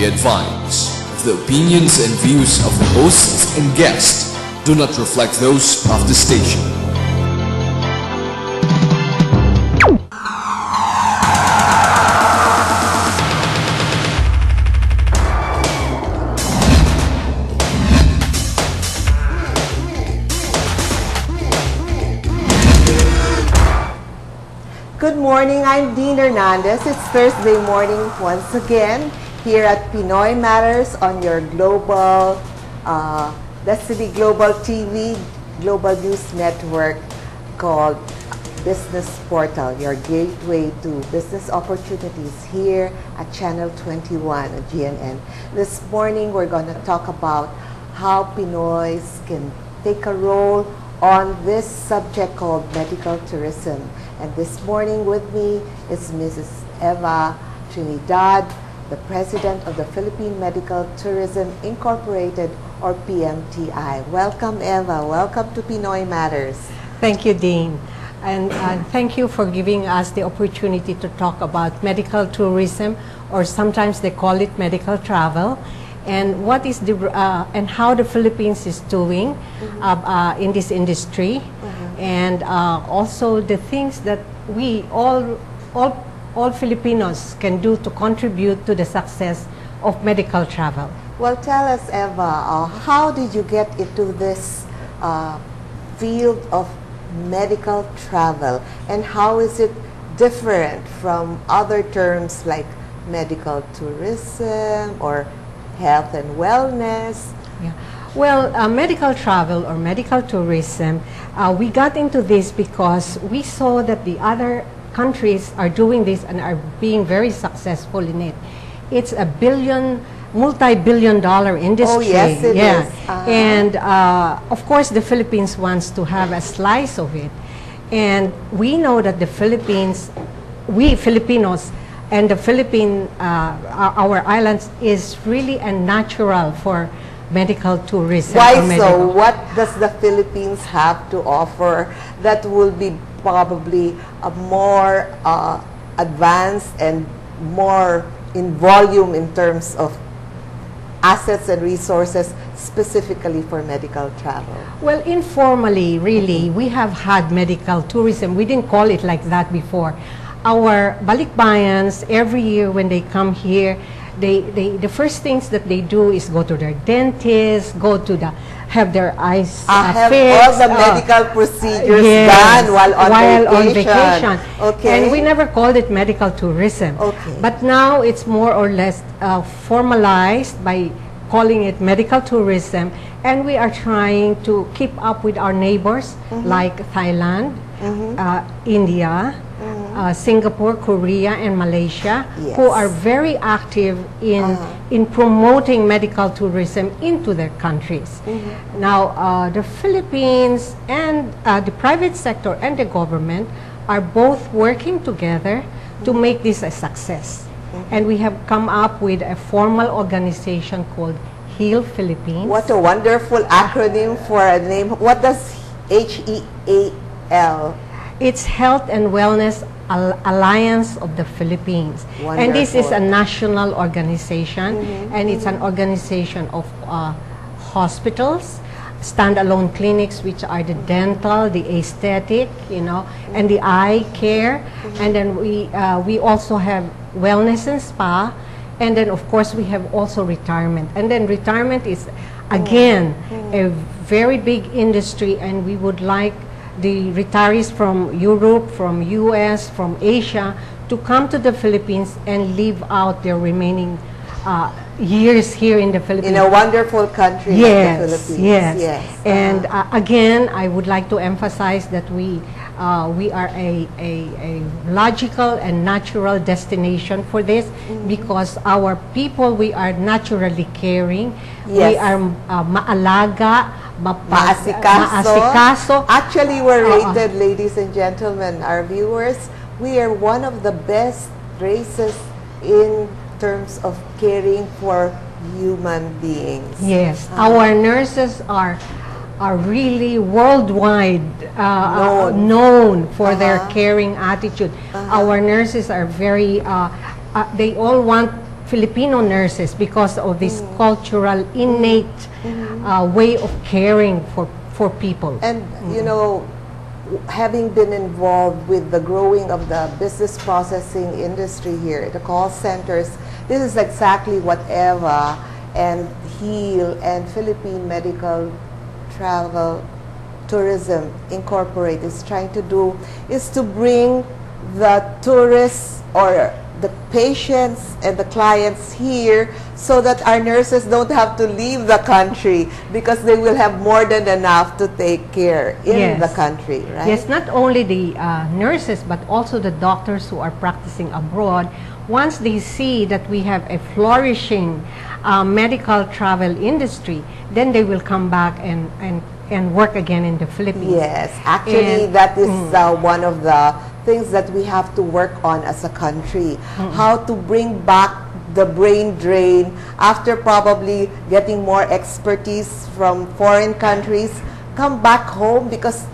advised, the opinions and views of the hosts and guests do not reflect those of the station. Good morning, I'm Deanne Hernandez. It's Thursday morning once again here at Pinoy Matters on your global, Destiny Global TV, global news network called Business Portal, your gateway to business opportunities here at Channel 21 at GNN. This morning we're going to talk about how Pinoys can take a role on this subject called medical tourism. And this morning with me is Mrs. Eva Trinidad, the President of the Philippine Medical Tourism Incorporated, or PMTI. Welcome, Eva. Welcome to Pinoy Matters. Thank you, Dean. And thank you for giving us the opportunity to talk about medical tourism, or sometimes they call it medical travel, and what is the and how the Philippines is doing in this industry, and also the things that we all Filipinos can do to contribute to the success of medical travel. Well, tell us, Eva, how did you get into this field of medical travel, and how is it different from other terms like medical tourism or health and wellness? Yeah. Well, medical travel or medical tourism, we got into this because we saw that the other countries are doing this and are being very successful in it. It's a multi-billion-dollar industry. Oh, yes, it is. And of course, the Philippines wants to have a slice of it. And we know that the Philippines, we Filipinos, and the our islands is really a natural for medical tourism. Why so? What does the Philippines have to offer that will be probably a more advanced and more in volume in terms of assets and resources specifically for medical travel? Well, informally, really, we have had medical tourism. We didn't call it like that before. Our balikbayans, every year when they come here, the first things that they do is go to their dentist, go to have their eyes have fixed, all the medical procedures done while on vacation. Okay. And we never called it medical tourism. Okay. But now it's more or less formalized by calling it medical tourism, and we are trying to keep up with our neighbors like Thailand, India, Singapore, Korea, and Malaysia, who are very active in promoting medical tourism into their countries. Now, the Philippines and the private sector and the government are both working together to make this a success. And we have come up with a formal organization called HEAL Philippines. What a wonderful acronym for a name. What does HEAL? It's Health and Wellness Alliance of the Philippines. Wonderful. And this is a national organization, and it's an organization of hospitals, standalone clinics, which are the dental, the aesthetic, and the eye care. And then we also have wellness and spa, and then of course we have also retirement. And then retirement is again a very big industry, and we would like the retirees from Europe, from US, from Asia to come to the Philippines and live out their remaining years here in the Philippines. In a wonderful country like the Philippines. Yes. And again, I would like to emphasize that we are a logical and natural destination for this, because our people, we are naturally caring. We are maalaga, maasikaso. Actually, we're rated, ladies and gentlemen, our viewers, we are one of the best races in terms of caring for human beings. Yes, our nurses are really worldwide known for their caring attitude. Our nurses are very, they all want Filipino nurses because of this cultural, innate way of caring for people. And, you know, having been involved with the growing of the business processing industry here, the call centers, this is exactly what EVA and HEAL and Philippine Medical Travel Tourism Incorporated is trying to do, is to bring the tourists or the patients and the clients here so that our nurses don't have to leave the country because they will have more than enough to take care in the country, right? Yes, not only the nurses but also the doctors who are practicing abroad. Once they see that we have a flourishing medical travel industry, then they will come back and work again in the Philippines. Yes, actually that is one of the things that we have to work on as a country. How to bring back the brain drain after probably getting more expertise from foreign countries, come back home, because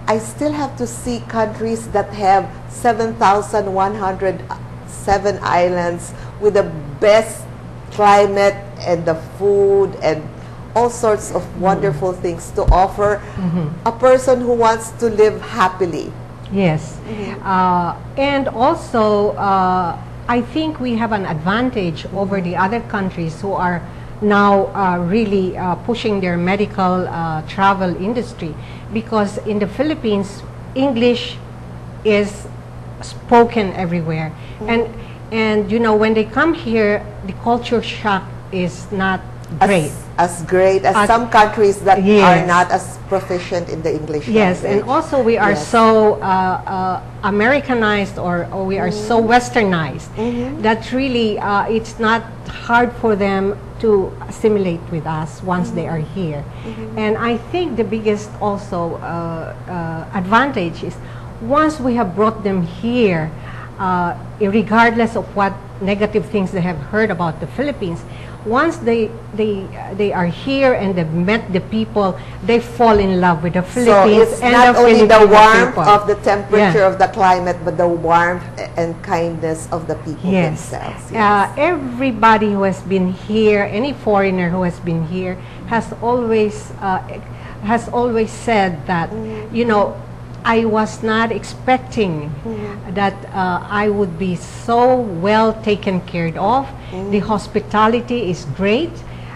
I still have to see countries that have 7,107 islands with the best climate and the food and all sorts of wonderful things to offer a person who wants to live happily. Yes. And also, I think we have an advantage over the other countries who are now really pushing their medical travel industry, because in the Philippines, English is spoken everywhere. And you know, when they come here, the culture shock is not great. As great as some countries that are not as proficient in the English language. And also we are so Americanized, or we are so westernized that really it's not hard for them to assimilate with us once they are here. And I think the biggest also advantage is once we have brought them here, regardless of what negative things they have heard about the Philippines, once they are here and they've met the people, they fall in love with the Philippines. So it's and not the only the Filipino warmth people. of the temperature of the climate, but the warmth and kindness of the people themselves. Everybody who has been here, any foreigner who has been here, has always said that, you know, I was not expecting that I would be so well taken care of. The hospitality is great.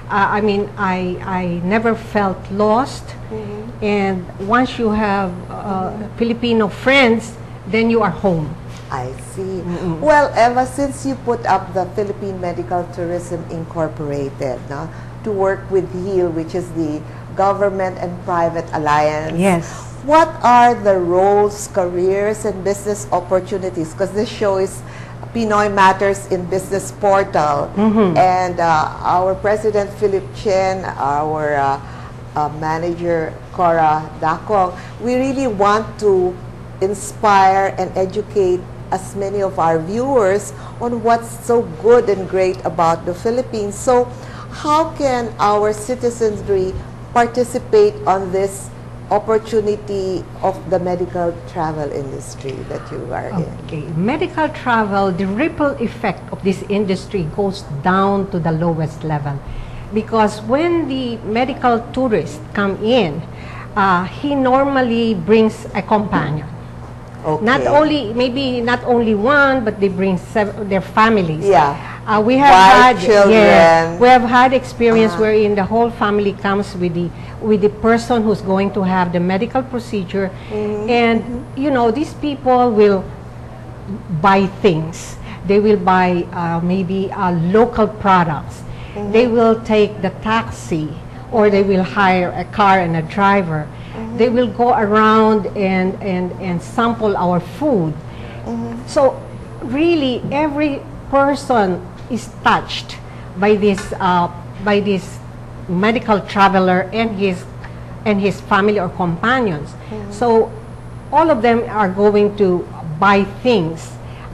I mean, I never felt lost. And once you have Filipino friends, then you are home. I see. Well, Eva, since you put up the Philippine Medical Tourism Incorporated, no, to work with HEAL, which is the Government and Private Alliance. Yes. What are the roles, careers, and business opportunities? Because this show is Pinoy Matters in Business Portal. And our President Philip Chen, our manager Cora Dakong, we really want to inspire and educate as many of our viewers on what's so good and great about the Philippines. So how can our citizenry participate on this opportunity of the medical travel industry that you are in? Medical travel, the ripple effect of this industry goes down to the lowest level, because when the medical tourists come in, he normally brings a companion. Not only, maybe not only one, but they bring their families. We have we have had experience wherein the whole family comes with the person who's going to have the medical procedure, and you know, these people will buy things. They will buy maybe local products. They will take the taxi, or they will hire a car and a driver. They will go around and sample our food. So really, every person is touched by this medical traveler and his family or companions. So all of them are going to buy things,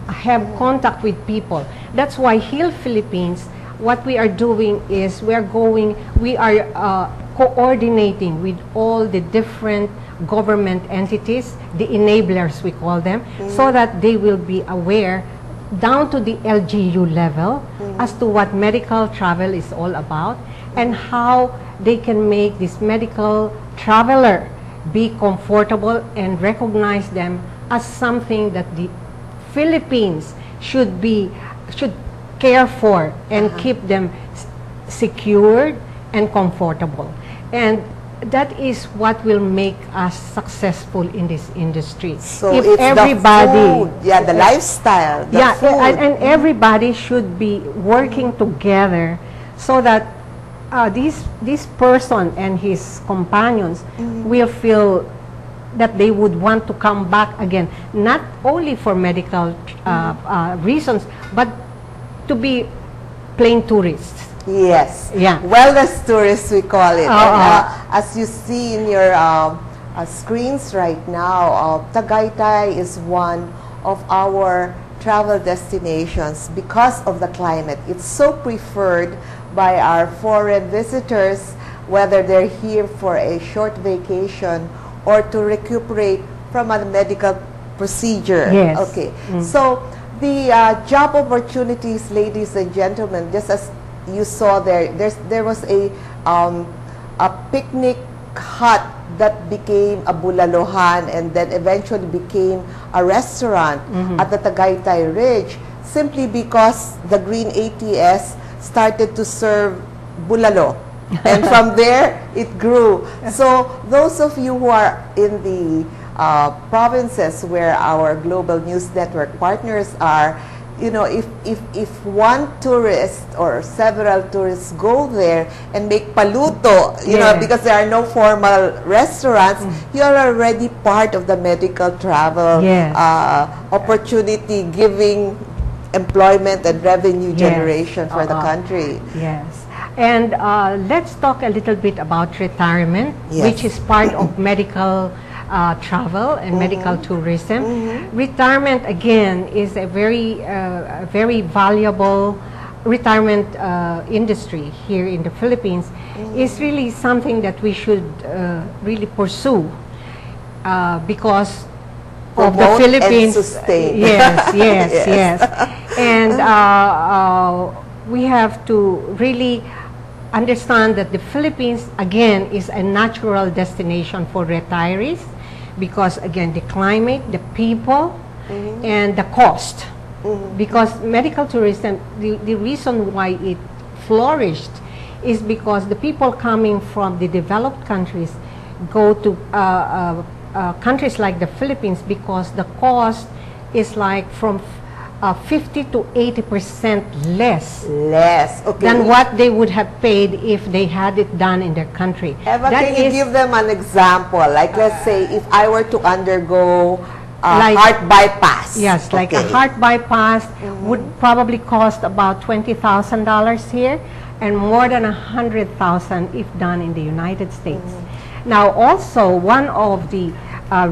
have contact with people. That's why HEAL Philippines, what we are doing is we are coordinating with all the different government entities, the enablers we call them, so that they will be aware down to the LGU level as to what medical travel is all about and how they can make this medical traveler be comfortable and recognize them as something that the Philippines should care for and keep them secured and comfortable. And that is what will make us successful in this industry. So if it's everybody, the food, the lifestyle, the food. and everybody should be working together so that this person and his companions will feel that they would want to come back again, not only for medical reasons, but to be plain tourists. Yes. Yeah. Wellness tourists, we call it. As you see in your screens right now, Tagaytay is one of our travel destinations because of the climate. It's so preferred by our foreign visitors, whether they're here for a short vacation or to recuperate from a medical procedure. Yes. Okay. So the job opportunities, ladies and gentlemen, just as you saw there was a picnic hut that became a bulalohan and then eventually became a restaurant at the Tagaytay Ridge, simply because the Green ATS started to serve bulalo. And from there, it grew. So those of you who are in the provinces where our global news network partners are, you know, if one tourist or several tourists go there and make paluto, you know, because there are no formal restaurants, you are already part of the medical travel opportunity, giving employment and revenue generation for the country. Yes. And let's talk a little bit about retirement, which is part of medical travel and medical tourism. Retirement, again, is a very valuable retirement industry here in the Philippines. Is really something that we should really pursue because of the Philippines. And sustain. Yes. And we have to really understand that the Philippines, again, is a natural destination for retirees because, again, the climate, the people, and the cost. Because medical tourism, the reason why it flourished is because the people coming from the developed countries go to countries like the Philippines because the cost is like from 50 to 80% less than what they would have paid if they had it done in their country. Eva, can you give them an example? Like, let's say, if I were to undergo heart bypass. Yes, like a heart bypass would probably cost about $20,000 here and more than $100,000 if done in the United States. Now, also, one of the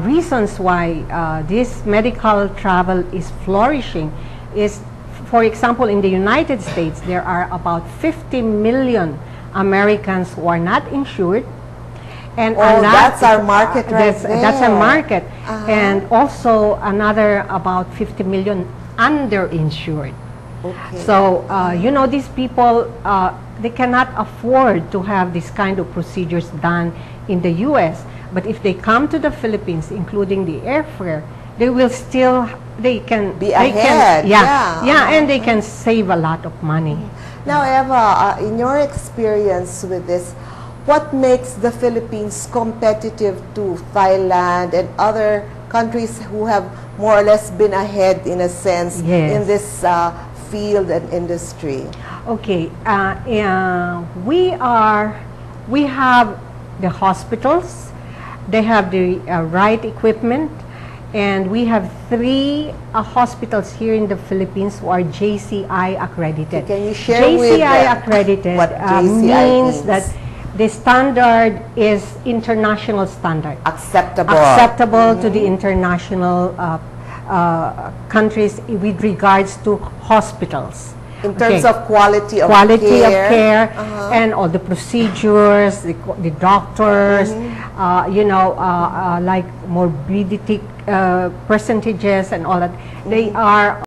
reasons why this medical travel is flourishing is, for example, in the United States, there are about 50 million Americans who are not insured. And that's our market right there. That's a market. And also another about 50 million underinsured. So, you know, these people, they cannot afford to have this kind of procedures done in the U.S. But if they come to the Philippines, including the airfare, they will still, they can be ahead. And they can save a lot of money. Now, Eva, in your experience with this, what makes the Philippines competitive to Thailand and other countries who have more or less been ahead, in a sense, in this field and industry? Okay, we have the hospitals, they have the right equipment, and we have 3 hospitals here in the Philippines who are JCI accredited. Can you share JCI accredited what JCI means? That the standard is international standard. Acceptable. To the international countries with regards to hospitals. In terms of quality of care, and all the procedures, the doctors, you know, like morbidity percentages and all that, they are